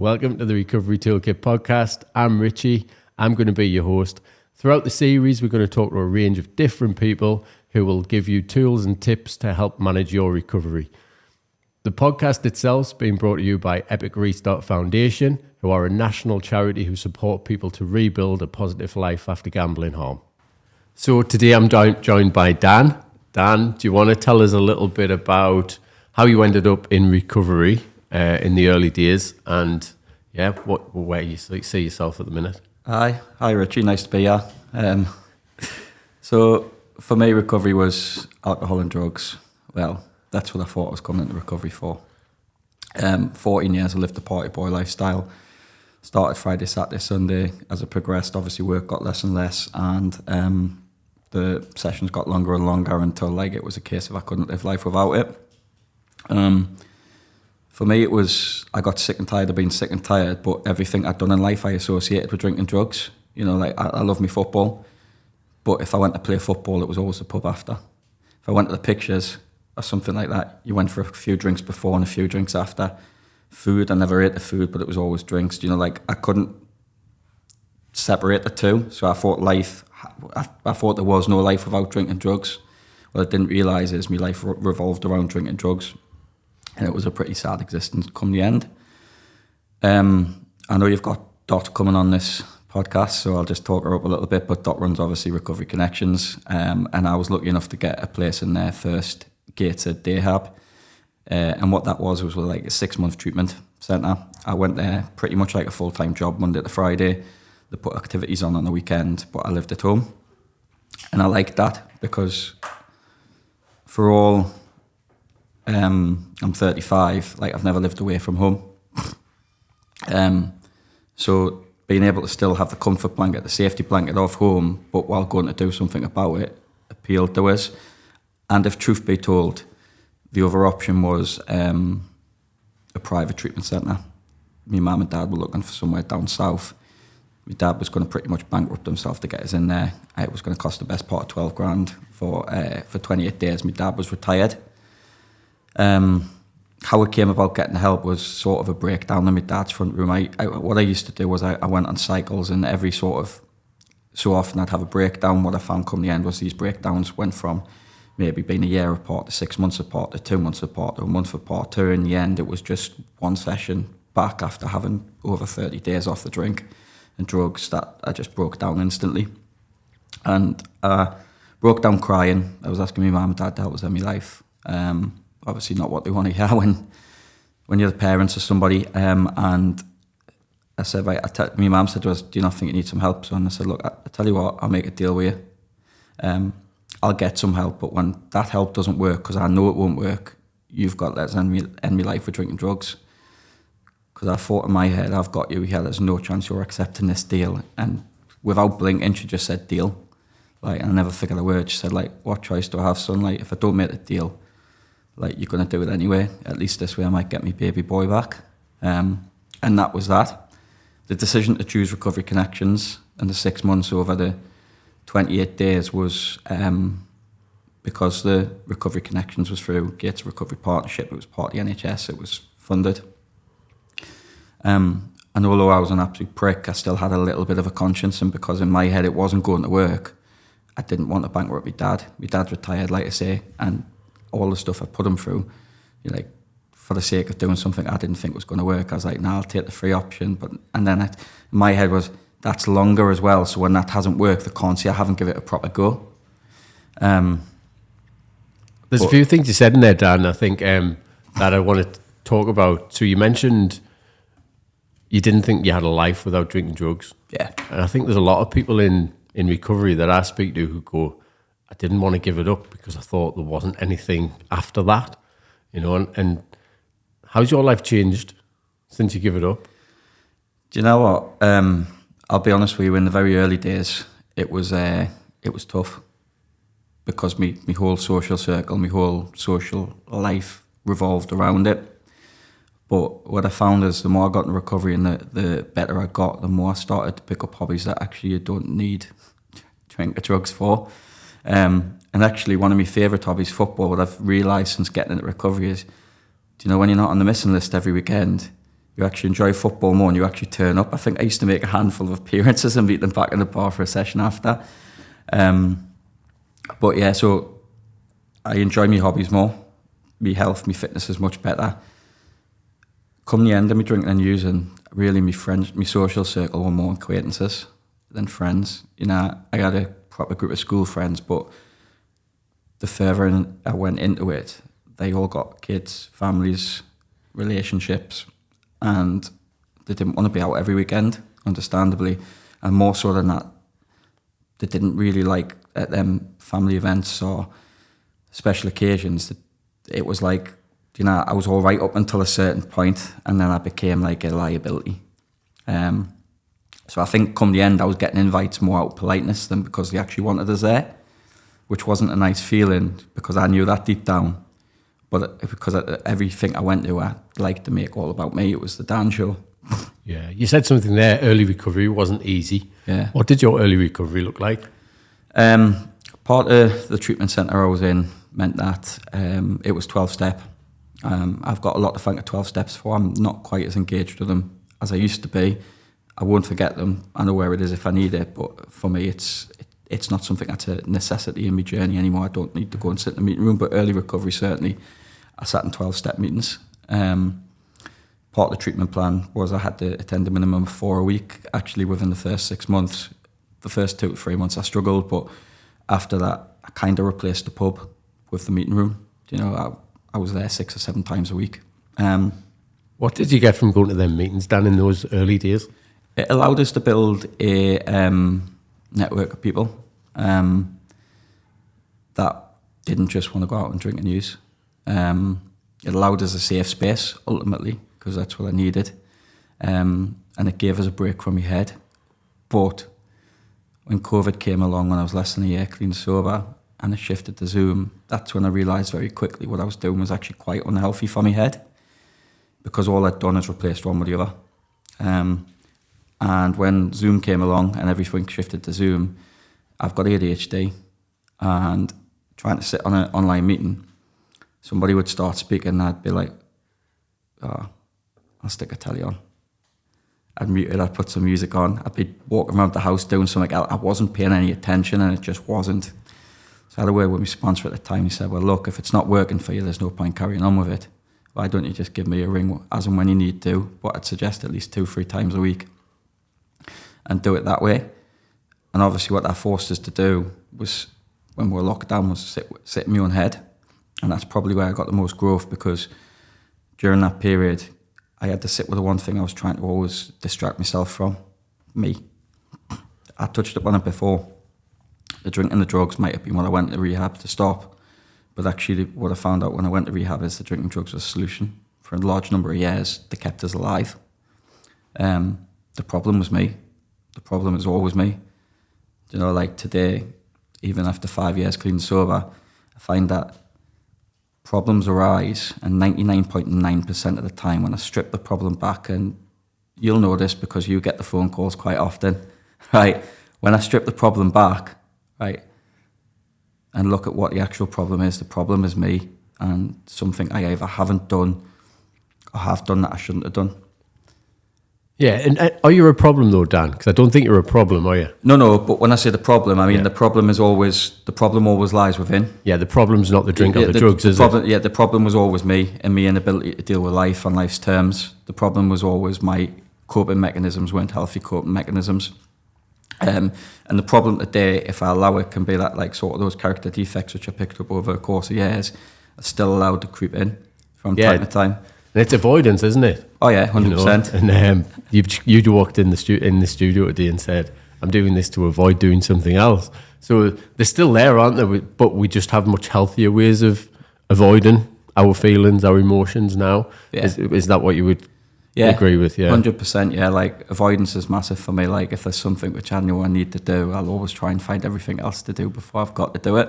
Welcome to the Recovery Toolkit podcast. I'm Richie. I'm going to be your host. Throughout the series, we're going to talk to a range of different people who will give you tools and tips to help manage your recovery. The podcast itself is being brought to you by Epic Restart Foundation, who are a national charity who support people to rebuild a positive life after gambling harm. So today I'm joined by Dan. Dan, do you want to tell us a little bit about how you ended up in recovery in the early days and where you see yourself at the minute? Hi Richie, nice to be here. So for me, recovery was alcohol and drugs. Well, that's what I thought I was coming into recovery for. 14 years I lived the party boy lifestyle. Started Friday, Saturday, Sunday. As it progressed, obviously work got less and less, and the sessions got longer and longer until it was a case of I couldn't live life without it. For me, it was, I got sick and tired of being sick and tired, but everything I'd done in life I associated with drinking drugs. You know, I love my football, but if I went to play football, it was always the pub after. If I went to the pictures or something like that, you went for a few drinks before and a few drinks after. Food, I never ate the food, but it was always drinks. You know, I couldn't separate the two, so I thought I thought there was no life without drinking drugs. What I didn't realise is my life revolved around drinking drugs. And it was a pretty sad existence come the end. I know you've got Dot coming on this podcast, so I'll just talk her up a little bit, but Dot runs obviously Recovery Connections, and I was lucky enough to get a place in their first gated day hab. And what that was like a 6-month treatment centre. I went there pretty much like a full-time job, Monday to Friday. They put activities on the weekend, but I lived at home. And I liked that because for all... I'm 35, I've never lived away from home. So being able to still have the comfort blanket, the safety blanket of home, but while going to do something about it, appealed to us. And if truth be told, the other option was a private treatment centre. My mum and dad were looking for somewhere down south. My dad was going to pretty much bankrupt himself to get us in there. It was going to cost the best part of 12 grand for 28 days. My dad was retired. How it came about getting the help was sort of a breakdown in my dad's front room. What I used to do was I went on cycles, and every so often I'd have a breakdown. What I found come the end was these breakdowns went from maybe being a year apart to 6 months apart to 2 months apart to a month apart to, in the end, it was just one session back after having over 30 days off the drink and drugs that I just broke down instantly. And broke down crying. I was asking my mum and dad to help us in my life. Obviously not what they want to hear when you're the parents of somebody. And I said, right, my mum said to us, do you not think you need some help, son? I said, look, I tell you what, I'll make a deal with you. I'll get some help, but when that help doesn't work, because I know it won't work, you've got to end my life with drinking drugs. Because I thought in my head, I've got you here, there's no chance you're accepting this deal. And without blinking, she just said, deal. I never figured a word. She said, what choice do I have, son? If I don't make the deal, you're going to do it anyway. At least this way I might get my baby boy back. And that was that. The decision to choose Recovery Connections and the 6 months over the 28 days was because the Recovery Connections was through Gates Recovery Partnership. It was part of the NHS. It was funded. And although I was an absolute prick, I still had a little bit of a conscience. And because in my head it wasn't going to work, I didn't want to bankrupt my dad. My dad's retired, like I say, and all the stuff I put him through, for the sake of doing something I didn't think was going to work, I was like, I'll take the free option. And then my head was, that's longer as well, so when that hasn't worked, they can't say I haven't given it a proper go. There's a few things you said in there, Dan, I think, that I want to talk about. So you mentioned you didn't think you had a life without drinking drugs. Yeah. And I think there's a lot of people in recovery that I speak to who go, I didn't want to give it up because I thought there wasn't anything after that, and how's your life changed since you give it up? Do you know what? I'll be honest with you, in the very early days, it was tough because my whole social circle, my whole social life revolved around it. But what I found is the more I got in recovery and the better I got, the more I started to pick up hobbies that actually you don't need drink or drugs for. And actually one of my favourite hobbies, football, what I've realised since getting into recovery is, do you know, when you're not on the missing list every weekend, you actually enjoy football more and you actually turn up. I think I used to make a handful of appearances and meet them back in the bar for a session after. But yeah, so I enjoy my hobbies more. My health, my fitness is much better. Come the end of me drinking and using, really my friends, my social circle were more acquaintances than friends. You know, I had a proper group of school friends, but the further I went into it, they all got kids, families, relationships, and they didn't want to be out every weekend, understandably. And more so than that, they didn't really like at them family events or special occasions. It was like, you know, I was all right up until a certain point, and then I became like a liability. So I think come the end, I was getting invites more out of politeness than because they actually wanted us there, which wasn't a nice feeling because I knew that deep down. But because everything I went to, I liked to make all about me. It was the Dan show. Yeah, you said something there. Early recovery wasn't easy. Yeah. What did your early recovery look like? Part of the treatment centre I was in meant that it was 12-step. I've got a lot to thank the 12 steps for. I'm not quite as engaged with them as I used to be. I won't forget them. I know where it is if I need it, but for me, it's not something that's a necessity in my journey anymore. I don't need to go and sit in the meeting room, but early recovery, certainly, I sat in 12-step meetings. Part of the treatment plan was I had to attend a minimum of 4 a week. Actually, within the first 6 months, the first 2 to 3 months, I struggled, but after that, I kind of replaced the pub with the meeting room. You know, I was there 6 or 7 times a week. What did you get from going to them meetings, Dan, in those early days? It allowed us to build a network of people that didn't just want to go out and drink and use. It allowed us a safe space, ultimately, because that's what I needed. And it gave us a break from my head. But when COVID came along, when I was less than a year clean sober, and it shifted to Zoom, that's when I realised very quickly what I was doing was actually quite unhealthy for my head, because all I'd done is replaced one with the other. And when Zoom came along and everything shifted to Zoom, I've got ADHD, and trying to sit on an online meeting, somebody would start speaking and I'd be like, oh, I'll stick a telly on. I'd mute it, I'd put some music on, I'd be walking around the house doing something else. I wasn't paying any attention, and it just wasn't. So I had a word with my sponsor at the time. He said, well, look, if it's not working for you, there's no point carrying on with it. Why don't you just give me a ring as and when you need to? But I'd suggest at least 2-3 times a week and do it that way. And obviously what that forced us to do was, when we were locked down, was sit in my own head. And that's probably where I got the most growth, because during that period, I had to sit with the one thing I was trying to always distract myself from, me. I touched upon it before. The drink and the drugs might have been what I went to rehab to stop. But actually what I found out when I went to rehab is the drinking drugs was a solution. For a large number of years, they kept us alive. The problem was me. The problem is always me. You know, like today, even after 5 years clean and sober, I find that problems arise, and 99.9% of the time when I strip the problem back, and you'll know this because you get the phone calls quite often, right? When I strip the problem back, right, and look at what the actual problem is, the problem is me and something I either haven't done or have done that I shouldn't have done. Yeah, and are you a problem though, Dan? Because I don't think you're a problem, are you? No, but when I say the problem, I mean the problem always lies within. Yeah, the problem's not the drink or the drugs, is it? Yeah, the problem was always me and my inability to deal with life on life's terms. The problem was always my coping mechanisms weren't healthy coping mechanisms. And the problem today, if I allow it, can be that like sort of those character defects which I picked up over the course of years are still allowed to creep in from time to time. And it's avoidance, isn't it? Oh yeah, 100%. You know? And you walked in the studio today and said, "I'm doing this to avoid doing something else." So they're still there, aren't they? But we just have much healthier ways of avoiding our feelings, our emotions now. Yeah. Is that what you would agree with? Yeah, 100%. Yeah, like avoidance is massive for me. Like if there's something which I know I need to do, I'll always try and find everything else to do before I've got to do it.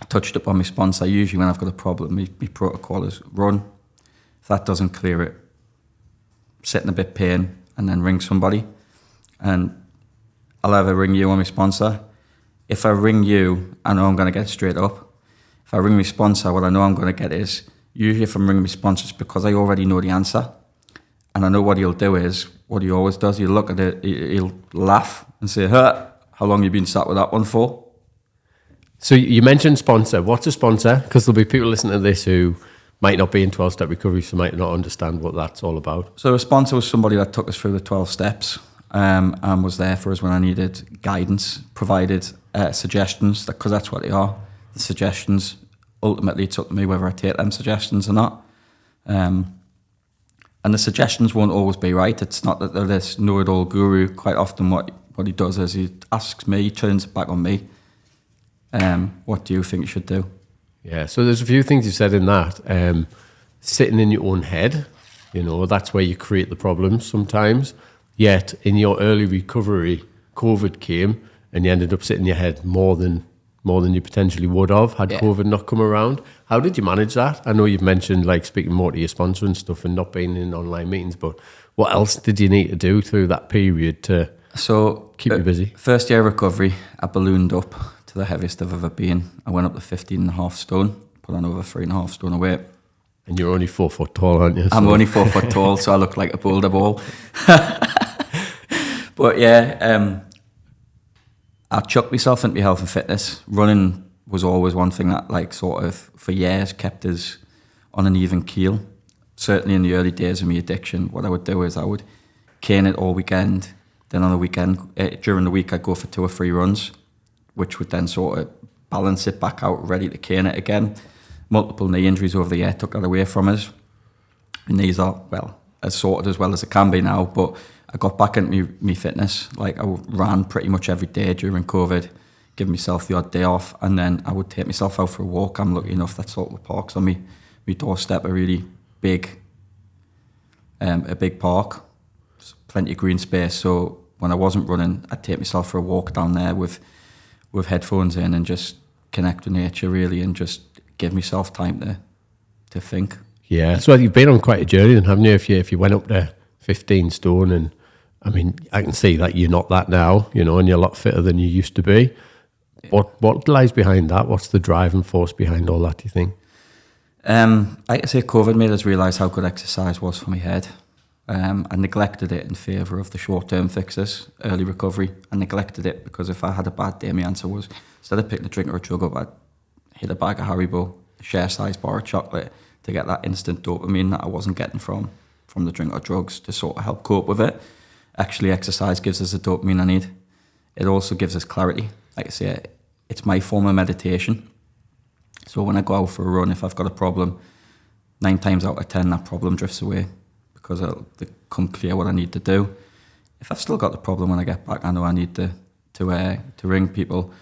I touched up on my sponsor. Usually when I've got a problem, my protocol is run. If that doesn't clear it, sit in a bit of pain and then ring somebody. And I'll either ring you or my sponsor. If I ring you, I know I'm going to get straight up. If I ring my sponsor, what I know I'm going to get is usually if I'm ringing my sponsors, because I already know the answer. And I know what he'll do is, what he always does, he'll look at it, he'll laugh and say, huh, how long you been sat with that one for? So you mentioned sponsor. What's a sponsor? Because there'll be people listening to this who might not be in 12-step recovery, so might not understand what that's all about. So a sponsor was somebody that took us through the 12 steps and was there for us when I needed guidance, provided suggestions, because that's what they are, the suggestions. Ultimately, it's up to me whether I take them suggestions or not. And the suggestions won't always be right. It's not that they're this know-it-all guru. Quite often what he does is he asks me, he turns it back on me. What do you think you should do? Yeah, so there's a few things you said in that. Sitting in your own head, that's where you create the problems sometimes. Yet in your early recovery, COVID came and you ended up sitting in your head more than you potentially would have had COVID not come around. How did you manage that? I know you've mentioned like speaking more to your sponsor and stuff and not being in online meetings, but what else did you need to do through that period to keep you busy? First year of recovery, I ballooned up to the heaviest I've ever been. I went up to 15.5 stone, put on over 3.5 stone of weight. And you're only 4 foot tall, aren't you? I'm only 4 foot tall, so I look like a boulder ball. But yeah, I chucked myself into health and fitness. Running was always one thing that, like, sort of for years kept us on an even keel. Certainly in the early days of my addiction, what I would do is I would cane it all weekend. Then on the weekend, during the week, I'd go for 2 or 3 runs, which would then sort of balance it back out, ready to cane it again. Multiple knee injuries over the year took that away from us. My knees are, well, as sorted as well as it can be now, but I got back into me fitness. Like, I ran pretty much every day during COVID, give myself the odd day off, and then I would take myself out for a walk. I'm lucky enough that Saltwood Park's on me doorstep, a really big park, plenty of green space. So when I wasn't running, I'd take myself for a walk down there with headphones in and just connect with nature really, and just give myself time to think. Yeah, so you've been on quite a journey then, haven't you? If you went up there 15 stone, and I mean, I can see that you're not that now, and you're a lot fitter than you used to be. What lies behind that? What's the driving force behind all that, do you think? I say COVID made us realise how good exercise was for my head. I neglected it in favour of the short-term fixes, early recovery. I neglected it because if I had a bad day, my answer was, instead of picking a drink or a chug up, I'd hit a bag of Haribo, a share-sized bar of chocolate to get that instant dopamine that I wasn't getting from the drink or drugs to sort of help cope with it. Actually, exercise gives us the dopamine I need. It also gives us clarity. Like I say, it's my form of meditation. So when I go out for a run, if I've got a problem, 9 times out of 10, that problem drifts away because it'll become clear what I need to do. If I've still got the problem when I get back, I know I need to ring people.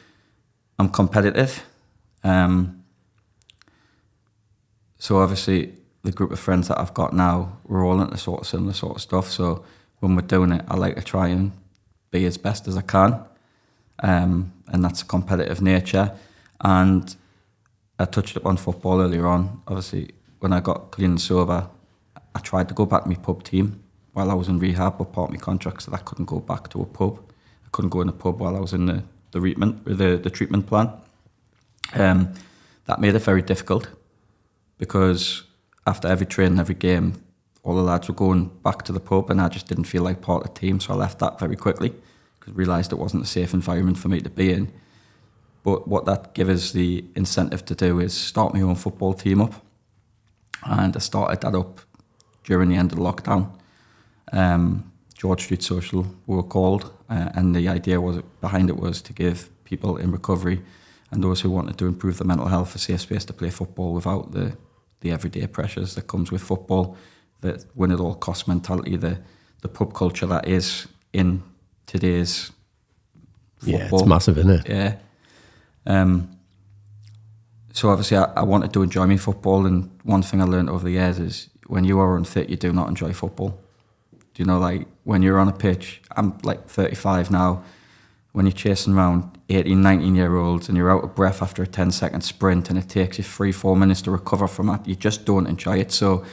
I'm competitive. So obviously, the group of friends that I've got now, we're all into sort of similar sort of stuff. So when we're doing it, I like to try and be as best as I can. And that's a competitive nature. And I touched upon football earlier on. Obviously, when I got clean and sober, I tried to go back to my pub team while I was in rehab, but part of my contract said I couldn't go back to a pub. I couldn't go in a pub while I was in the treatment plan. That made it very difficult because after every training, every game, all the lads were going back to the pub and I just didn't feel like part of the team, so I left that very quickly because I realised it wasn't a safe environment for me to be in. But what that gave us the incentive to do is start my own football team up. And I started that up during the end of the lockdown. George Street Social we were called, and the idea behind it was to give people in recovery and those who wanted to improve their mental health a safe space to play football without the everyday pressures that comes with football, the win at all cost mentality, the pub culture that is in today's football. Yeah, it's massive, isn't it? Yeah. So obviously I wanted to enjoy my football, and one thing I learned over the years is when you are unfit, you do not enjoy football. Do you know, like when you're on a pitch, I'm like 35 now, when you're chasing around 18, 19-year-olds and you're out of breath after a 10-second sprint and it takes you 3-4 minutes to recover from that, you just don't enjoy it. So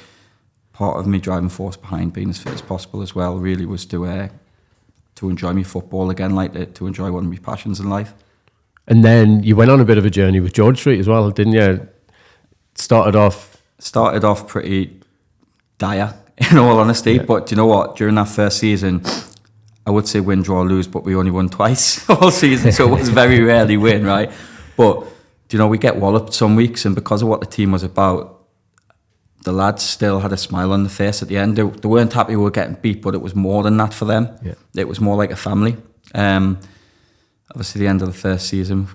part of me driving force behind being as fit as possible as well really was to enjoy my football again, like to enjoy one of my passions in life. And then you went on a bit of a journey with George Street as well, didn't you? Started off started off pretty dire, in all honesty. But do you know what? During that first season, I would say win, draw, lose, but we only won twice all season, so it was very rarely win, right? But do you know, we get walloped some weeks, and because of what the team was about, the lads still had a smile on their face at the end. They weren't happy we were getting beat, but it was more than that for them. Yeah. It was more like a family. Obviously, the end of the first season,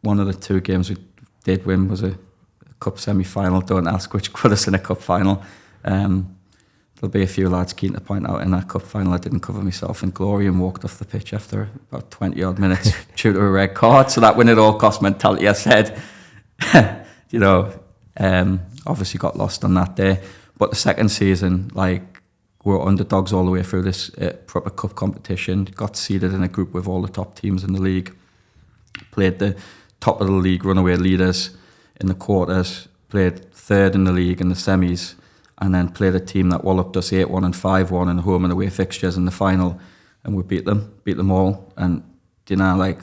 one of the 2 games we did win was a cup semi-final. Don't ask which put us in a cup final. There'll be a few lads keen to point out in that cup final I didn't cover myself in glory and walked off the pitch after about 20 odd minutes due to a red card. So that win at all cost mentality, I said, you know, obviously got lost on that day. But the second season, like, we were underdogs all the way through this proper cup competition. Got seeded in a group with all the top teams in the league. Played the top of the league runaway leaders in the quarters. Played third in the league in the semis. And then played a team that walloped us 8-1 and 5-1 in home and away fixtures in the final. And we beat them all. And, you know, like,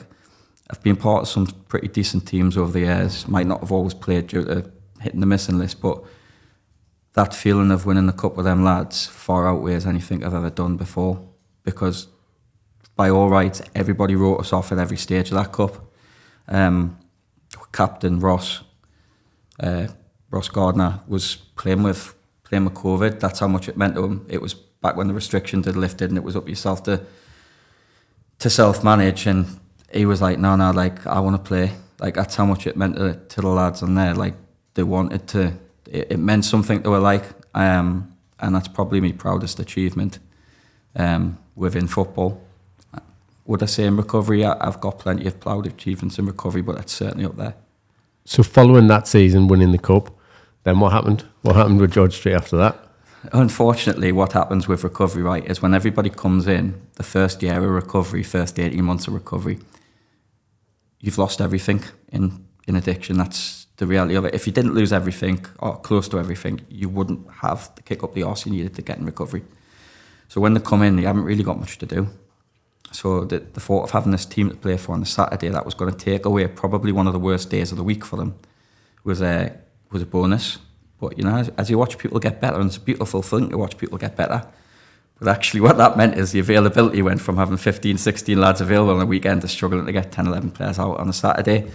I've been part of some pretty decent teams over the years. Might not have always played due to hitting the missing list, but that feeling of winning the cup with them lads far outweighs anything I've ever done before, because by all rights, everybody wrote us off at every stage of that cup. Captain Ross Gardner was playing with COVID. That's how much it meant to him. It was back when the restrictions had lifted and it was up yourself to self-manage, and he was like, no, like, I want to play. Like, that's how much it meant to the lads on there. Like, they wanted to, it meant something to her, like, and that's probably my proudest achievement within football. Would I say in recovery? I've got plenty of proud achievements in recovery, but that's certainly up there. So following that season, winning the cup, then what happened? What happened with George Street after that? Unfortunately, what happens with recovery, right, is when everybody comes in, the first year of recovery, first 18 months of recovery, you've lost everything in addiction. That's the reality of it. If you didn't lose everything, or close to everything, you wouldn't have the kick up the arse you needed to get in recovery. So when they come in, they haven't really got much to do. So the thought of having this team to play for on the Saturday that was going to take away probably one of the worst days of the week for them was a bonus. But, you know, as you watch people get better, and it's a beautiful thing to watch people get better, but actually what that meant is the availability went from having 15, 16 lads available on the weekend to struggling to get 10, 11 players out on a Saturday.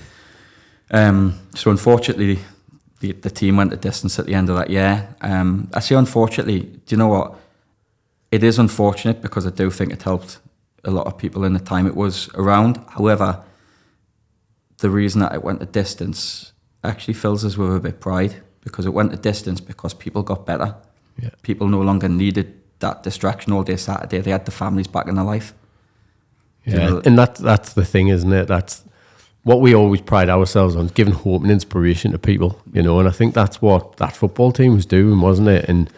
So unfortunately, the team went the distance at the end of that year. I say unfortunately, do you know what? It is unfortunate because I do think it helped a lot of people in the time it was around. However, the reason that it went the distance actually fills us with a bit of pride, because it went the distance because people got better. Yeah. People no longer needed that distraction all day Saturday. They had the families back in their life. Yeah, you know, and that's the thing, isn't it? That's what we always pride ourselves on, giving hope and inspiration to people, you know, and I think that's what that football team was doing, wasn't it? And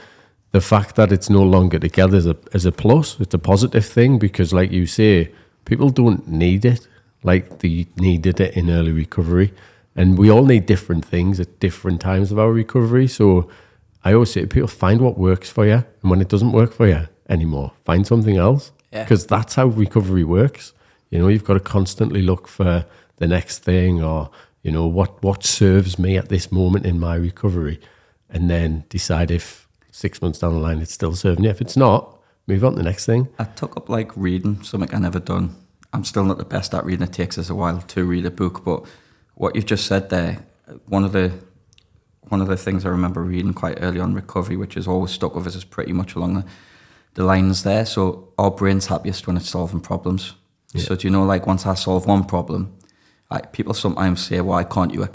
the fact that it's no longer together is a plus. It's a positive thing, because like you say, people don't need it like they needed it in early recovery. And we all need different things at different times of our recovery. So I always say to people, find what works for you. And when it doesn't work for you anymore, find something else. Because that's how recovery works. You know, you've got to constantly look for the next thing, or, you know, what serves me at this moment in my recovery. And then decide if 6 months down the line it's still serving you. If it's not, move on to the next thing. I took up like reading, something I never done. I'm still not the best at reading. It takes us a while to read a book, but what you've just said there, one of the things I remember reading quite early on in recovery, which has always stuck with us, is pretty much along the lines there. So our brain's happiest when it's solving problems. Yeah. So do you know, like, once I solve one problem, people sometimes say, why can't you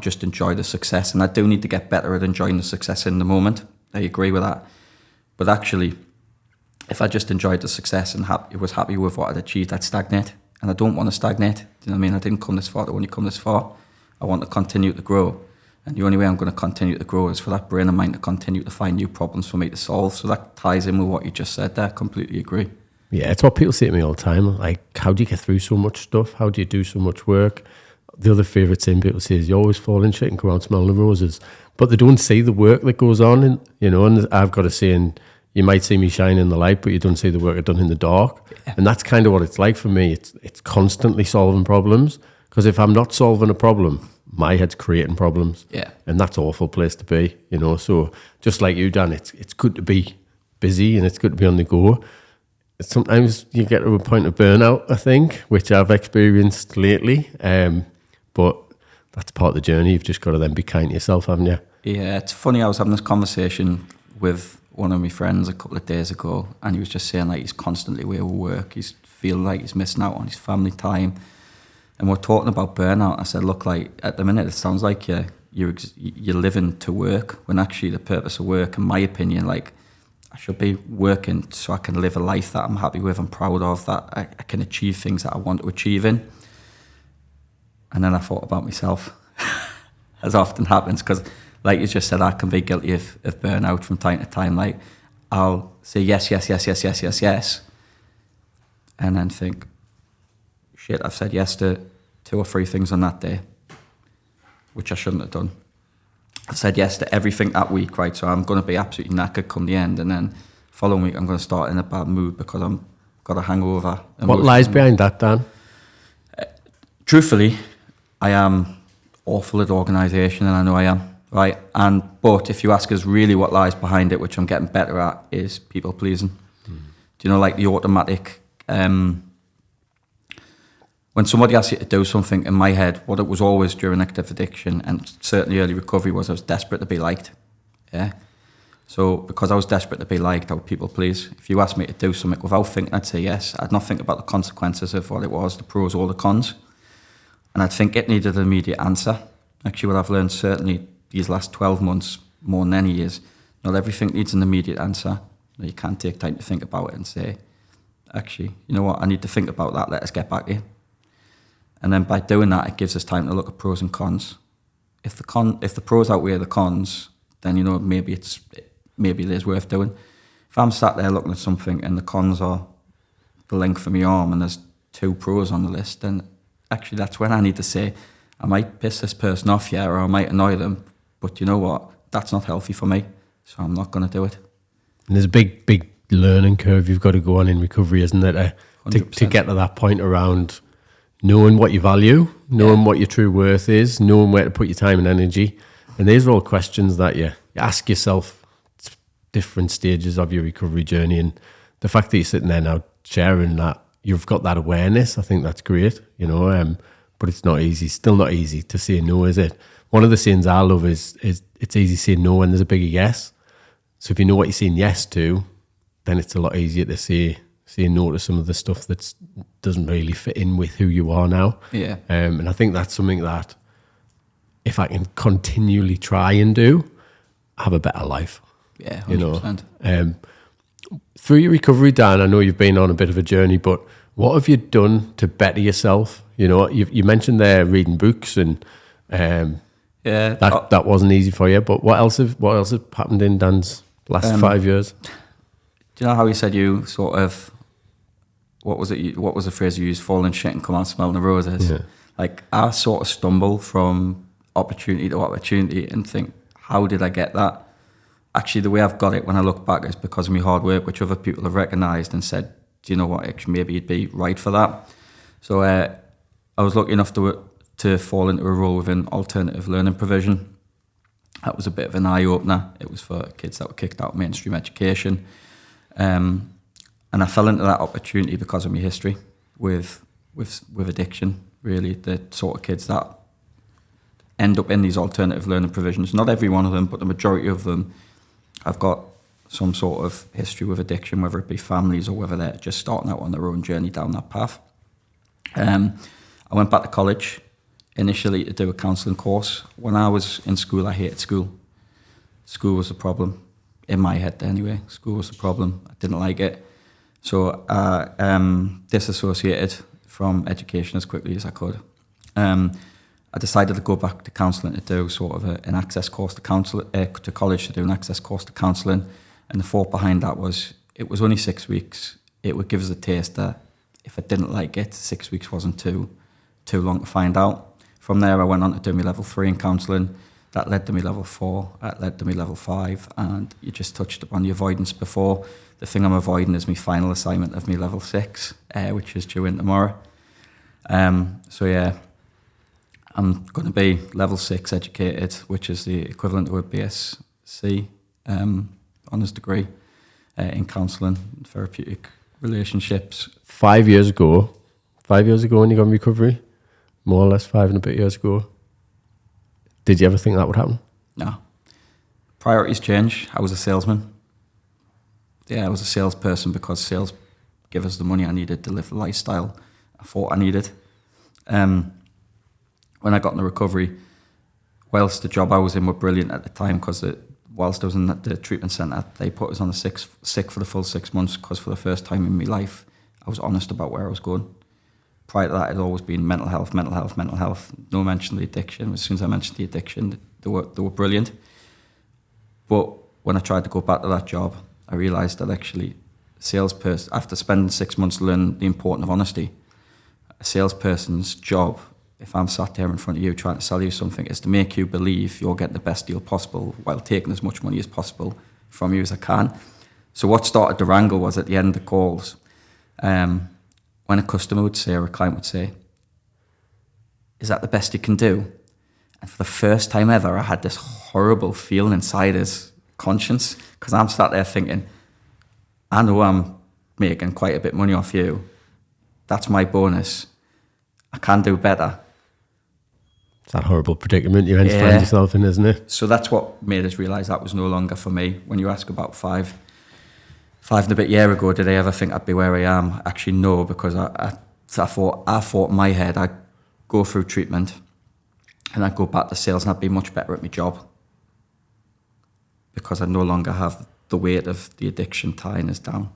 just enjoy the success? And I do need to get better at enjoying the success in the moment. I agree with that. But actually, if I just enjoyed the success and was happy with what I'd achieved, I'd stagnate. And I don't want to stagnate. Do you know what I mean? I didn't come this far to only come this far. I want to continue to grow. And the only way I'm going to continue to grow is for that brain of mine to continue to find new problems for me to solve. So that ties in with what you just said there. I completely agree. Yeah, it's what people say to me all the time. Like, how do you get through so much stuff? How do you do so much work? The other favourite thing people say is, you always fall in shit and go out smelling the roses. But they don't see the work that goes on. And, you know, and I've got a saying, you might see me shine in the light, but you don't see the work I've done in the dark. Yeah. And that's kind of what it's like for me. It's constantly solving problems. Because if I'm not solving a problem, my head's creating problems. Yeah. And that's an awful place to be, you know. So just like you, Dan, it's good to be busy and it's good to be on the go. Sometimes you get to a point of burnout, I think, which I've experienced lately. But that's part of the journey. You've just got to then be kind to yourself, haven't you? Yeah, it's funny. I was having this conversation with one of my friends a couple of days ago, and he was just saying like he's constantly away with work. He's feeling like he's missing out on his family time. And we're talking about burnout. I said, look, like at the minute, it sounds like you're living to work, when actually the purpose of work, in my opinion, like I should be working so I can live a life that I'm happy with, I'm proud of, that I can achieve things that I want to achieve in. And then I thought about myself, as often happens, because like you just said, I can be guilty of burnout from time to time. Like I'll say yes, and then think, shit, I've said yes to 2 or 3 things on that day, which I shouldn't have done. I've said yes to everything that week, right? So I'm going to be absolutely knackered come the end, and then following week I'm going to start in a bad mood because I'm got a hangover. What lies behind that, Dan? Truthfully, I am awful at organisation, and I know I am, right? But if you ask us really what lies behind it, which I'm getting better at, is people pleasing. Do you know, like the automatic... when somebody asks you to do something, in my head, what it was always during active addiction and certainly early recovery was I was desperate to be liked. Yeah. So because I was desperate to be liked, I would people please. If you asked me to do something without thinking, I'd say yes. I'd not think about the consequences of what it was, the pros or the cons. And I'd think it needed an immediate answer. Actually, what I've learned certainly these last 12 months, more than any years, not everything needs an immediate answer. You can't take time to think about it and say, actually, you know what, I need to think about that, let us get back here. And then by doing that, it gives us time to look at pros and cons. If the pros outweigh the cons, then, you know, maybe it is worth doing. If I'm sat there looking at something and the cons are the length of my arm and there's 2 pros on the list, then actually that's when I need to say, I might piss this person off, yeah, or I might annoy them, but you know what? That's not healthy for me, so I'm not going to do it. And there's a big learning curve you've got to go on in recovery, isn't there, to get to that point around knowing what you value, knowing what your true worth is, knowing where to put your time and energy. And these are all questions that you ask yourself at different stages of your recovery journey. And the fact that you're sitting there now sharing that, you've got that awareness, I think that's great, you know, but it's not easy, still not easy to say no, is it? One of the sayings I love is it's easy saying no when there's a bigger yes. So if you know what you're saying yes to, then it's a lot easier to say no to some of the stuff that doesn't really fit in with who you are now. Yeah. And I think that's something that if I can continually try and do, I have a better life. Yeah, 100%. You know, through your recovery, Dan, I know you've been on a bit of a journey, but what have you done to better yourself? You know, you mentioned there reading books, and that wasn't easy for you. But what else have happened in Dan's last 5 years? Do you know how you said you sort of, what was the phrase you used? Falling shit and come out smelling the roses. Yeah. Like I sort of stumble from opportunity to opportunity and think, how did I get that? Actually, the way I've got it when I look back is because of my hard work, which other people have recognised and said, do you know what, actually, maybe you'd be right for that. So I was lucky enough to fall into a role within alternative learning provision. That was a bit of an eye-opener. It was for kids that were kicked out of mainstream education. And I fell into that opportunity because of my history with addiction, really. The sort of kids that end up in these alternative learning provisions, not every one of them, but the majority of them have got some sort of history with addiction, whether it be families or whether they're just starting out on their own journey down that path. I went back to college initially to do a counselling course. When I was in school, I hated school. School was a problem. In my head anyway, school was the problem. I didn't like it. So I disassociated from education as quickly as I could. I decided to go back to counselling to do sort of an access course to college, to do an access course to counselling. And the thought behind that was, it was only 6 weeks. It would give us a taste that if I didn't like it, 6 weeks wasn't too long to find out. From there, I went on to do my level 3 in counselling. That led to me level 4, that led to me level 5, and you just touched upon the avoidance before. The thing I'm avoiding is my final assignment of my level 6, which is due in tomorrow. So yeah, I'm going to be level 6 educated, which is the equivalent to a BSc honours degree in counselling, therapeutic relationships. 5 years ago when you got in recovery, more or less 5 and a bit years ago, did you ever think that would happen? No. Priorities change. I was a salesman. Yeah, I was a salesperson because sales gave us the money I needed to live the lifestyle I thought I needed. When I got into recovery, whilst the job I was in were brilliant at the time, because whilst I was in the treatment centre, they put us on the sick for the full 6 months, because for the first time in my life, I was honest about where I was going. Prior to that, it had always been mental health. No mention of the addiction. As soon as I mentioned the addiction, they were brilliant. But when I tried to go back to that job, I realised that actually, salesperson, after spending 6 months learning the importance of honesty, a salesperson's job, if I'm sat there in front of you trying to sell you something, is to make you believe you're getting the best deal possible while taking as much money as possible from you as I can. So what started the wrangle was at the end of the calls, when a customer would say, or a client would say, "Is that the best you can do?" And for the first time ever, I had this horrible feeling inside his conscience, because I'm sat there thinking, I know I'm making quite a bit of money off you. That's my bonus. I can do better. It's that horrible predicament you find yourself in, isn't it? So that's what made us realise that was no longer for me. When you ask about five and a bit year ago, did I ever think I'd be where I am? Actually, no, because I thought in my head I'd go through treatment and I'd go back to sales and I'd be much better at my job, because I no longer have the weight of the addiction tying us down.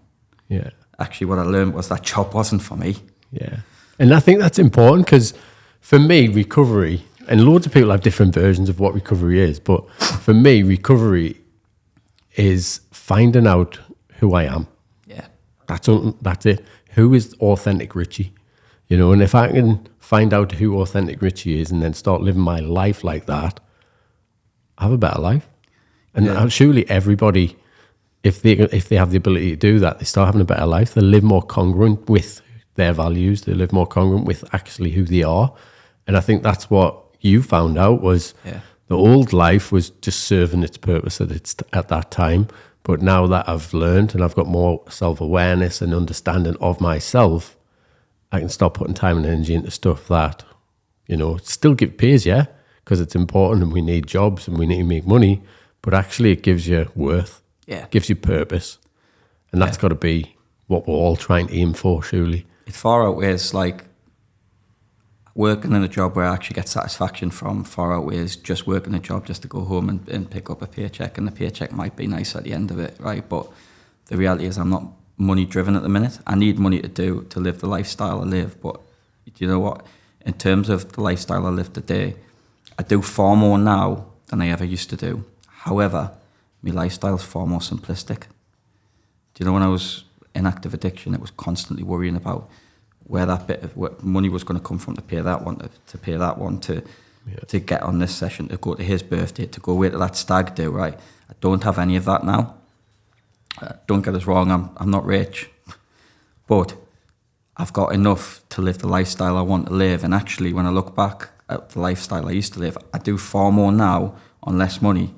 Yeah. Actually, what I learned was that job wasn't for me. Yeah. And I think that's important, because for me, recovery, and loads of people have different versions of what recovery is, but for me, recovery is finding out who I am. Yeah. That's it. Who is authentic Richie? You know, and if I can find out who authentic Richie is and then start living my life like that, I have a better life. And surely everybody, if they have the ability to do that, they start having a better life. They live more congruent with their values. They live more congruent with actually who they are. And I think that's what you found out was the old life was just serving its purpose at that time. But now that I've learned and I've got more self-awareness and understanding of myself, I can start putting time and energy into stuff that, you know, still pays, because it's important and we need jobs and we need to make money, but actually it gives you worth, gives you purpose. And that's got to be what we're all trying to aim for, surely. It far outweighs, like, working in a job where I actually get satisfaction from, far outweighs just working a job just to go home and pick up a paycheck, and the paycheck might be nice at the end of it, right? But the reality is I'm not money driven at the minute. I need money to live the lifestyle I live, but you know what? In terms of the lifestyle I live today, I do far more now than I ever used to do. However, my lifestyle is far more simplistic. Do you know, when I was in active addiction, it was constantly worrying about where that bit of money was going to come from to pay that one, to pay that one, to get on this session, to go to his birthday, to go away to that stag do, right? I don't have any of that now. Don't get us wrong, I'm not rich, but I've got enough to live the lifestyle I want to live. And actually, when I look back at the lifestyle I used to live, I do far more now on less money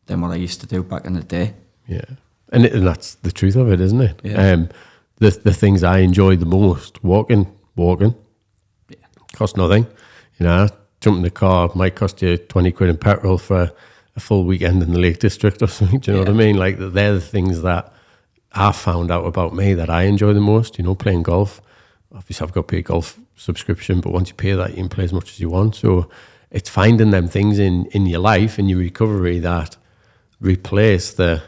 than what I used to do back in the day. Yeah, and that's the truth of it, isn't it? Yeah. The things I enjoy the most, walking, cost nothing. You know, jump in the car might cost you 20 quid in petrol for a full weekend in the Lake District or something. Do you know what I mean? Like, they're the things that I found out about me that I enjoy the most. You know, playing golf. Obviously, I've got to pay a golf subscription, but once you pay that, you can play as much as you want. So it's finding them things in your life, in your recovery, that replace the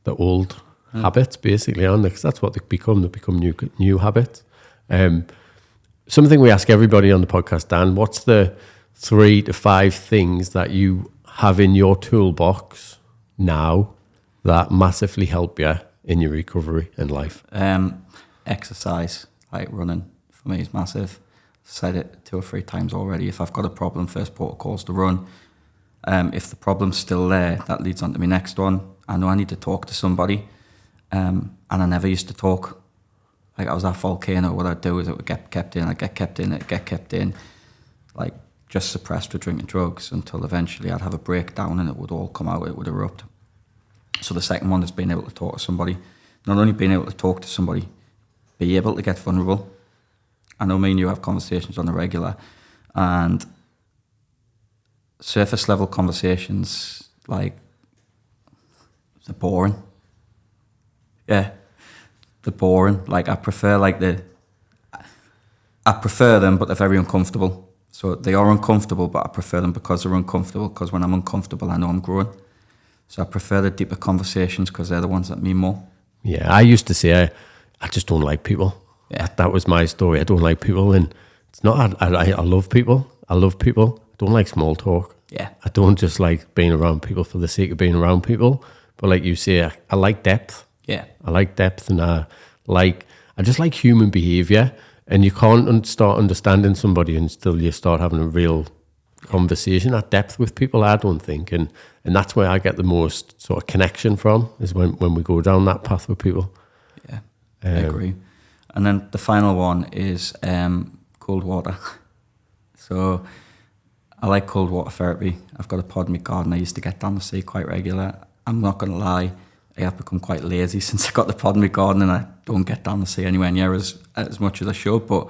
old habits, basically, aren't they? Because that's what they become. They become new habits. Something we ask everybody on the podcast, Dan, what's the 3 to 5 things that you have in your toolbox now that massively help you in your recovery and life? Exercise, like running, for me is massive. I've said it 2 or 3 times already. If I've got a problem, first protocol is to run. If the problem's still there, that leads on to my next one. I know I need to talk to somebody. And I never used to talk. Like, I was that volcano. What I'd do is it would get kept in. I'd get kept in. It'd get kept in. Like, just suppressed with drinking drugs until eventually I'd have a breakdown and it would all come out, it would erupt. So the second one is being able to talk to somebody. Not only being able to talk to somebody, be able to get vulnerable. I know me and you have conversations on the regular, and surface level conversations, like, they're boring. Yeah, they're boring. Like, I prefer them, but they're very uncomfortable. So they are uncomfortable, but I prefer them because they're uncomfortable, because when I'm uncomfortable, I know I'm growing. So I prefer the deeper conversations because they're the ones that mean more. Yeah, I used to say I just don't like people. Yeah. That was my story. I don't like people, and it's not. I love people. I love people. I don't like small talk. Yeah. I don't just like being around people for the sake of being around people. But like you say, I like depth. Yeah. I like depth, and I just like human behavior. And you can't start understanding somebody until you start having a real conversation at depth with people, I don't think. And that's where I get the most sort of connection from, is when we go down that path with people. Yeah, I agree. And then the final one is cold water. So I like cold water therapy. I've got a pod in my garden. I used to get down the sea quite regular. I'm not going to lie, I have become quite lazy since I got the pod in my garden, and I don't get down the sea anywhere near as much as I should. But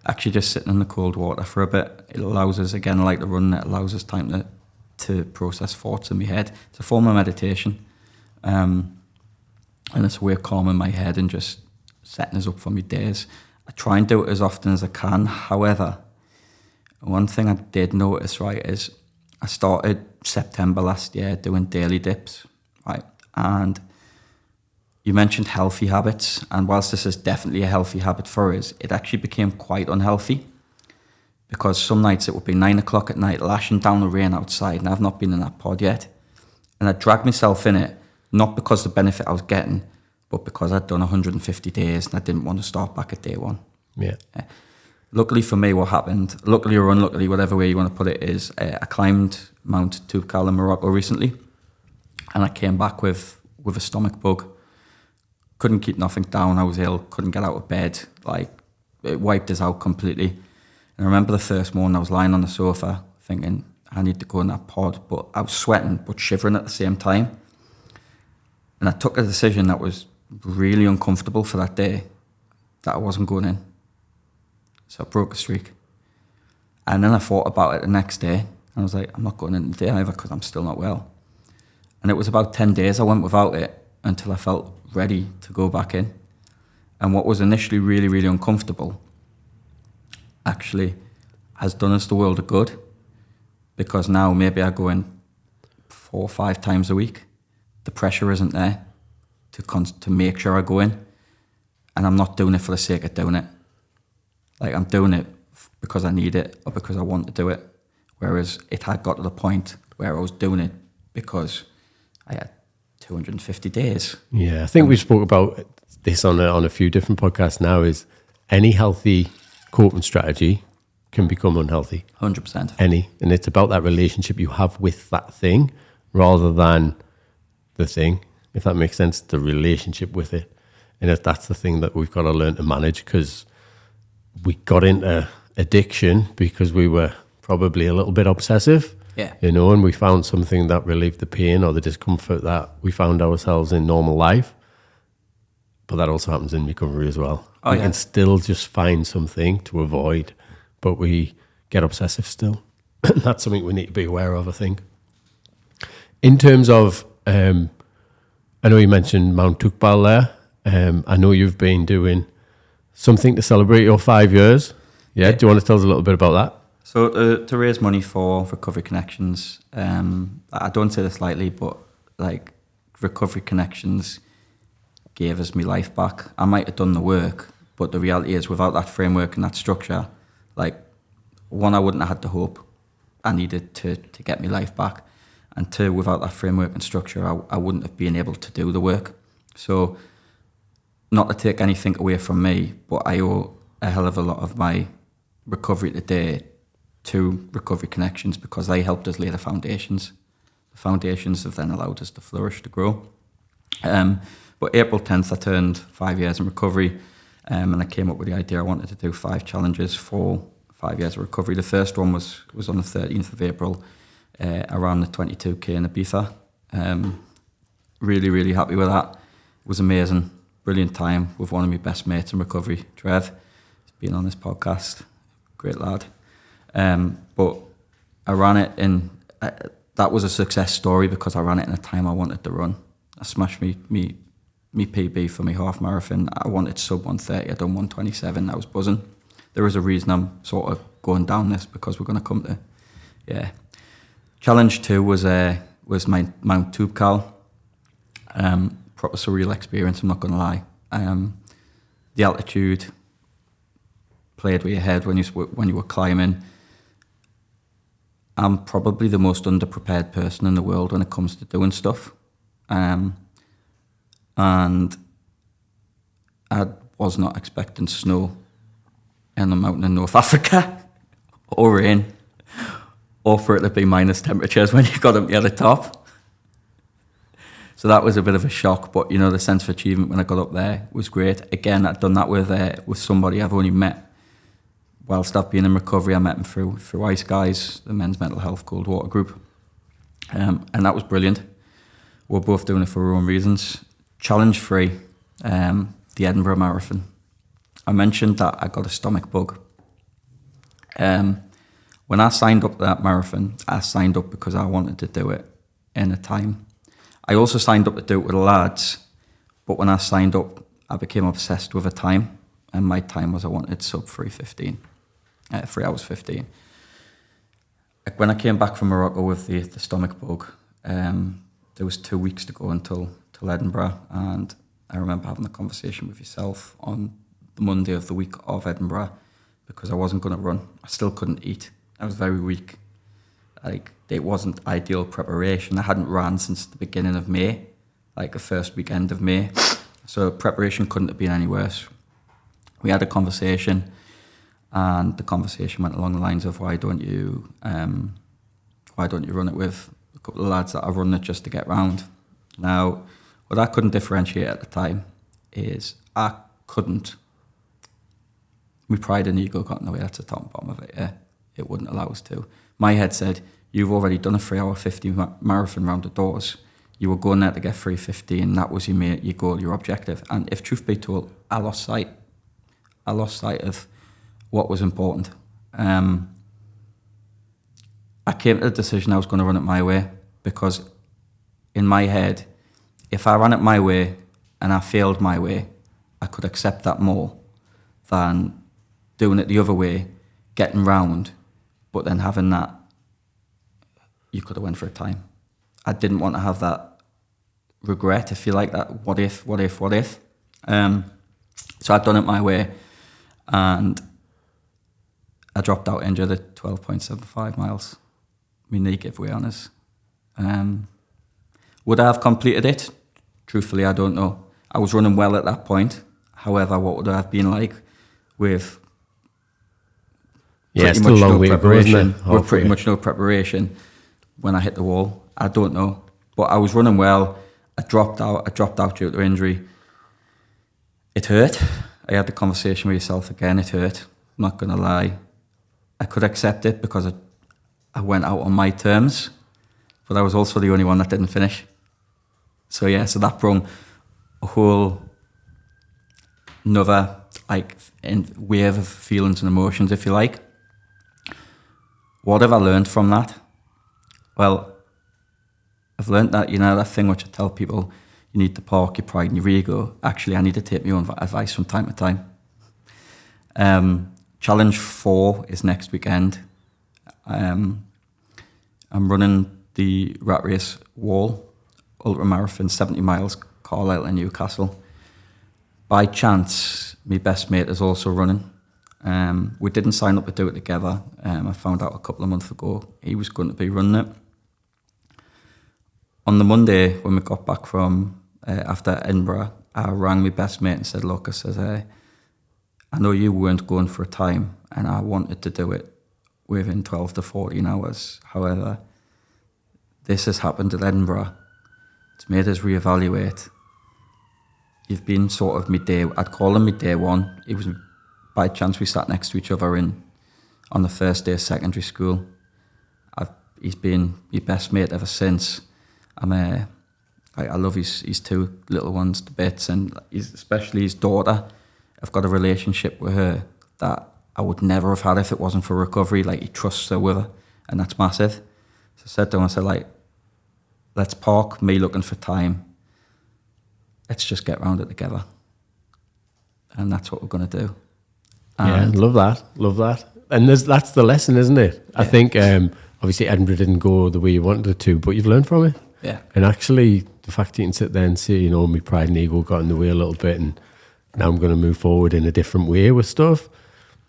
actually just sitting in the cold water for a bit, it allows us, again, like the run, it allows us time to process thoughts in my head. It's a form of meditation. And it's a way of calming my head and just setting us up for my days. I try and do it as often as I can. However, one thing I did notice, right, is I started September last year doing daily dips, right? And you mentioned healthy habits, and whilst this is definitely a healthy habit for us, it actually became quite unhealthy, because some nights it would be 9 o'clock at night, lashing down the rain outside, and I've not been in that pod yet. And I dragged myself in it, not because of the benefit I was getting, but because I'd done 150 days and I didn't want to start back at day one. Yeah. Luckily for me, what happened, luckily or unluckily, whatever way you want to put it, is I climbed Mount Toolkit in Morocco recently, and I came back with a stomach bug. Couldn't keep nothing down. I was ill, couldn't get out of bed. Like, it wiped us out completely. And I remember the first morning I was lying on the sofa thinking, I need to go in that pod, but I was sweating but shivering at the same time. And I took a decision that was really uncomfortable for that day, that I wasn't going in. So I broke a streak. And then I thought about it the next day, and I was like, I'm not going in today either because I'm still not well. And it was about 10 days I went without it until I felt ready to go back in. And what was initially really, really uncomfortable actually has done us the world of good, because now maybe I go in 4 or 5 times a week. The pressure isn't there to make sure I go in, and I'm not doing it for the sake of doing it. Like, I'm doing it because I need it or because I want to do it. Whereas it had got to the point where I was doing it because I had 250 days. Yeah, I think we spoke about this on a few different podcasts now, is any healthy coping strategy can become unhealthy. 100%. Any. And it's about that relationship you have with that thing rather than the thing, if that makes sense, the relationship with it. And if that's the thing that we've got to learn to manage, because we got into addiction because we were probably a little bit obsessive. Yeah. You know, and we found something that relieved the pain or the discomfort that we found ourselves in normal life. But that also happens in recovery as well. We can still just find something to avoid, but we get obsessive still. That's something we need to be aware of, I think. In terms of, I know you mentioned Mount Tookbal there. I know you've been doing something to celebrate your 5 years. Yeah. Do you want to tell us a little bit about that? So to raise money for Recovery Connections, I don't say this lightly, but like, Recovery Connections gave us my life back. I might have done the work, but the reality is, without that framework and that structure, like, one, I wouldn't have had the hope I needed to get my life back, and two, without that framework and structure, I wouldn't have been able to do the work. So, not to take anything away from me, but I owe a hell of a lot of my recovery today to Recovery Connections, because they helped us lay the foundations. The foundations have then allowed us to flourish, to grow. But April 10th, I turned 5 years in recovery, and I came up with the idea I wanted to do 5 challenges for 5 years of recovery. The first one was on the 13th of April, around the 22k in Ibiza. Really, really happy with that. It was amazing. Brilliant time with one of my best mates in recovery, Trev. He's been on this podcast. Great lad. But I ran it in... that was a success story because I ran it in a time I wanted to run. I smashed me PB for my half marathon. I wanted sub 130. I done 127. I was buzzing. There is a reason I'm sort of going down this because we're going to come to... Yeah. Challenge 2 was my Mount Toolkit. Proper surreal experience, I'm not going to lie. The altitude played with your head when you were climbing. I'm probably the most underprepared person in the world when it comes to doing stuff. And I was not expecting snow in the mountain in North Africa, or rain, or for it to be minus temperatures when you got up near the top. So that was a bit of a shock, but you know, the sense of achievement when I got up there was great. Again, I'd done that with somebody I've only met whilst I've been in recovery. I met him through Ice Guys, the men's mental health cold water group, and that was brilliant. We're both doing it for our own reasons. Challenge 3, the Edinburgh Marathon. I mentioned that I got a stomach bug. When I signed up to that marathon, I signed up because I wanted to do it in a time. I also signed up to do it with the lads, but when I signed up, I became obsessed with a time, and my time was I wanted sub 3:15, 3 hours 15. Like when I came back from Morocco with the stomach bug, there was 2 weeks to go until Edinburgh, and I remember having a conversation with yourself on the Monday of the week of Edinburgh because I wasn't going to run. I still couldn't eat. I was very weak. Like, it wasn't ideal preparation. I hadn't ran since the beginning of May, like the first weekend of May. So preparation couldn't have been any worse. We had a conversation, and the conversation went along the lines of, why don't you run it with a couple of lads that are running it just to get round? Now, what I couldn't differentiate at the time is I couldn't. My pride and ego got in the way. That's the top and bottom of it, yeah. It wouldn't allow us to. My head said, you've already done a 3 hour 15 marathon round the doors. You were going there to get 3:15. That was your goal, your objective. And if truth be told, I lost sight of what was important. I came to the decision I was going to run it my way because in my head, if I ran it my way and I failed my way, I could accept that more than doing it the other way, getting round, but then having that, you could have went for a time. I didn't want to have that regret, if you like, that what if. So I'd done it my way, and I dropped out injured at 12.75 miles. My knee gave way on us. Would I have completed it? Truthfully, I don't know. I was running well at that point. However, what would I have been like with pretty much no preparation? With pretty much no preparation when I hit the wall, I don't know. But I was running well. I dropped out due to injury. It hurt. I had the conversation with yourself again. It hurt. I'm not going to lie. I could accept it because I went out on my terms, but I was also the only one that didn't finish. So yeah, so that brought a whole another wave of feelings and emotions, if you like. What have I learned from that? Well, I've learned that, you know, that thing which I tell people, you need to park your pride and your ego. Actually, I need to take my own advice from time to time. Challenge 4 is next weekend. I'm running the Rat Race Wall, ultra marathon, 70 miles, Carlisle and Newcastle. By chance, my best mate is also running. We didn't sign up to do it together. I found out a couple of months ago he was going to be running it. On the Monday, when we got back from after Edinburgh, I rang my best mate and said, look, I know you weren't going for a time and I wanted to do it within 12 to 14 hours. However, this has happened at Edinburgh. It's made us reevaluate. You've been sort of I'd call him my day one. It was by chance we sat next to each other on on the first day of secondary school. He's been my best mate ever since. I love his two little ones to bits, and especially his daughter. I've got a relationship with her that I would never have had if it wasn't for recovery. Like, he trusts her with her, and that's massive. So I said to him, I said, like, let's park me looking for time. Let's just get round it together. And that's what we're going to do. And love that. And that's the lesson, isn't it? I think, obviously, Edinburgh didn't go the way you wanted it to, but you've learned from it. Yeah. And actually, the fact that you can sit there and say, you know, my pride and ego got in the way a little bit, and now I'm going to move forward in a different way with stuff.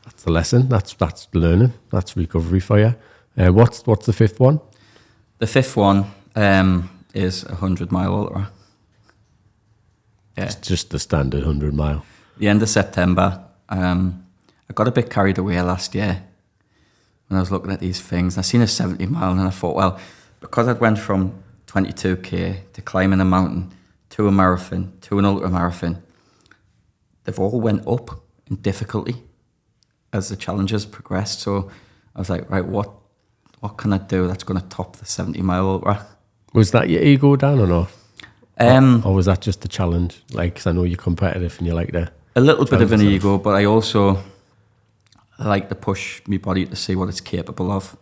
That's the lesson. That's learning. That's recovery for you. What's the fifth one? The fifth one is a 100-mile ultra. Yeah. It's just the standard 100-mile. The end of September. I got a bit carried away last year when I was looking at these things. I seen a 70-mile, and I thought, well, because I'd went from 22k to climbing a mountain to a marathon to an ultra marathon, they've all went up in difficulty as the challenges progressed. So I was like, right, what can I do that's going to top the 70-mile ultra? Was that your ego down or not? Or was that just the challenge? Like, because I know you're competitive and you like that. A little bit of an ego, but I like to push my body to see what it's capable of.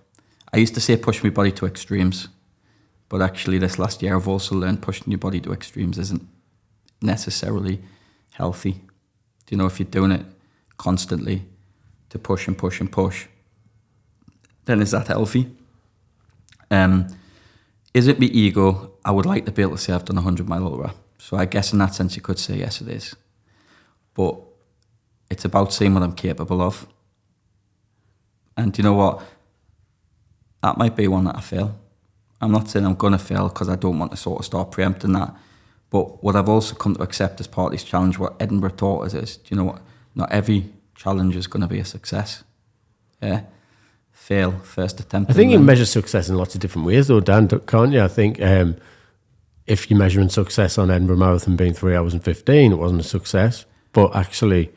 I used to say push my body to extremes, but actually this last year I've also learned pushing your body to extremes isn't necessarily healthy. You know, if you're doing it constantly to push and push and push, then is that healthy? Is it my ego? I would like to be able to say I've done a 100-mile ultra. So I guess in that sense you could say yes, it is. But it's about seeing what I'm capable of. And you know what? That might be one that I fail. I'm not saying I'm going to fail because I don't want to sort of start preempting that. But what I've also come to accept as part of this challenge, what Edinburgh taught us is, do you know what? Not every challenge is going to be a success. Yeah. Fail, first attempt. I think you measure success in lots of different ways though, Dan, can't you? I think if you're measuring success on Edinburgh Marathon being 3 hours and 15, it wasn't a success. But actually,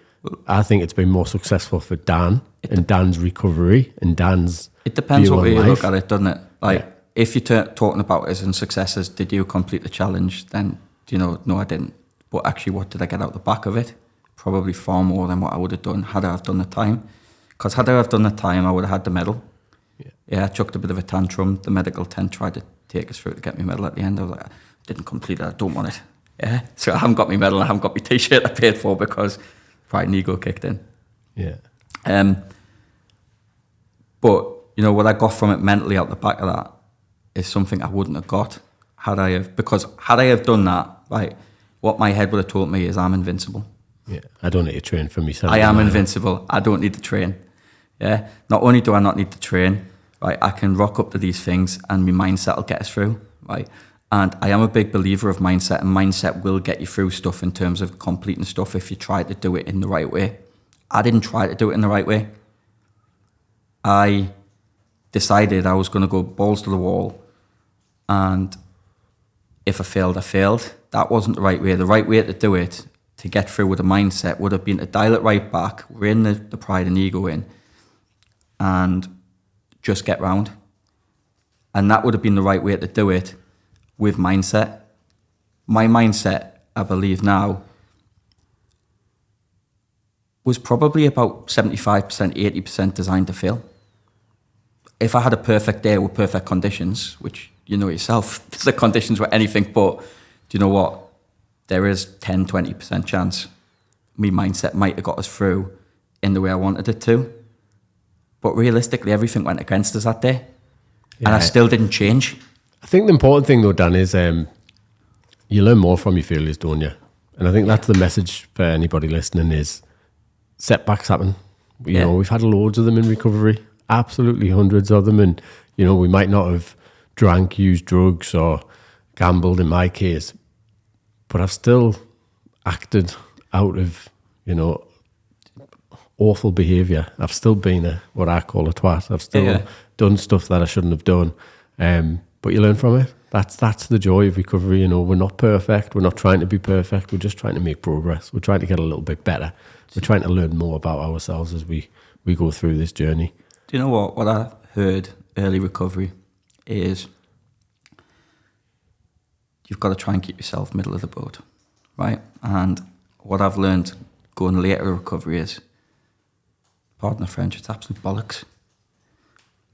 I think it's been more successful for Dan and Dan's recovery and Dan's It depends view what on way you life. look at it, doesn't it? Like, if you're talking about it as in successes, did you complete the challenge? Then, you know, no, I didn't. But actually, what did I get out the back of it? Probably far more than what I would have done had I have done the time. Because had I have done the time, I would have had the medal. Yeah, I chucked a bit of a tantrum. The medical tent tried to take us through to get me medal at the end. I was like, I didn't complete it, I don't want it. Yeah, so I haven't got my medal, I haven't got my t-shirt I paid for because pride and ego kicked in. Yeah. But, you know, what I got from it mentally out the back of that is something I wouldn't have got had I have done that, right, what my head would have told me is I'm invincible. Yeah, I don't need to train for myself. I am invincible. I don't need to train. Yeah. Not only do I not need to train, right, I can rock up to these things and my mindset will get us through, right? And I am a big believer of mindset, and mindset will get you through stuff in terms of completing stuff if you try to do it in the right way. I didn't try to do it in the right way. I decided I was going to go balls to the wall, and if I failed, I failed. That wasn't the right way. The right way to do it, to get through with a mindset, would have been to dial it right back, rein the pride and ego in, and just get round. And that would have been the right way to do it with mindset. My mindset, I believe now, was probably about 75%, 80% designed to fail. If I had a perfect day with perfect conditions, which you know yourself, the conditions were anything but, do you know what? There is 10, 20% chance my mindset might have got us through in the way I wanted it to. But realistically, everything went against us that day. Yeah. And I still didn't change. I think the important thing though, Dan, is you learn more from your failures, don't you? And I think that's the message for anybody listening is setbacks happen. You know, we've had loads of them in recovery, absolutely hundreds of them. And, you know, we might not have drank, used drugs or gambled in my case, but I've still acted out of, you know, awful behaviour. I've still been what I call a twat. I've still done stuff that I shouldn't have done. But you learn from it. That's the joy of recovery. You know, we're not perfect. We're not trying to be perfect. We're just trying to make progress. We're trying to get a little bit better. We're trying to learn more about ourselves as we go through this journey. Do you know what? What I heard early recovery is you've got to try and keep yourself middle of the boat, right? And what I've learned going later recovery is, pardon the French, it's absolute bollocks.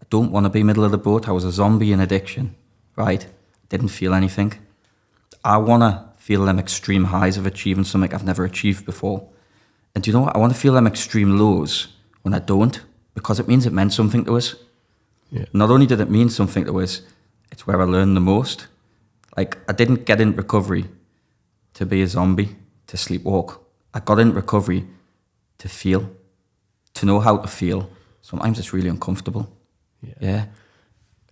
I don't want to be middle of the boat. I was a zombie in addiction, right? Didn't feel anything. I want to feel them extreme highs of achieving something I've never achieved before. And do you know what? I want to feel them extreme lows when I don't, because it means it meant something to us. Yeah. Not only did it mean something to us, it's where I learned the most. Like, I didn't get in recovery to be a zombie, to sleepwalk. I got in recovery to feel, to know how to feel. Sometimes it's really uncomfortable. Yeah.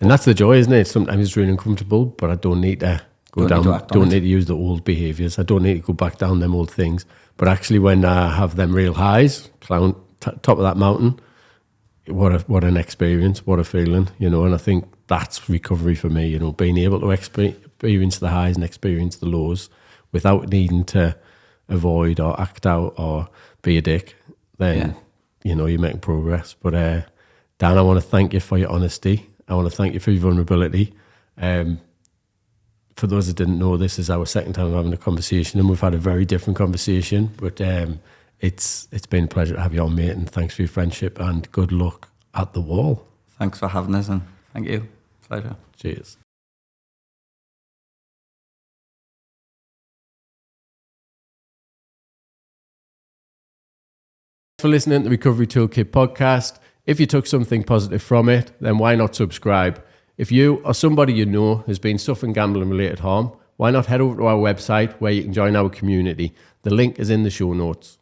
And that's the joy, isn't it? Sometimes it's really uncomfortable, but I don't need to go down, don't need to use the old behaviours. I don't need to go back down them old things. But actually, when I have them real highs, top of that mountain, what an experience, what a feeling, you know. And I think that's recovery for me, you know, being able to experience the highs and experience the lows without needing to avoid or act out or be a dick. Then, you know, you're making progress. But Dan, I want to thank you for your honesty. I want to thank you for your vulnerability. For those that didn't know, this is our second time having a conversation, and we've had a very different conversation. But it's been a pleasure to have you on, mate, and thanks for your friendship and good luck at the wall. Thanks for having us, and thank you. Pleasure. Cheers. Thanks for listening to the Recovery Toolkit podcast. If you took something positive from it, then why not subscribe? If you or somebody you know has been suffering gambling-related harm, why not head over to our website where you can join our community? The link is in the show notes.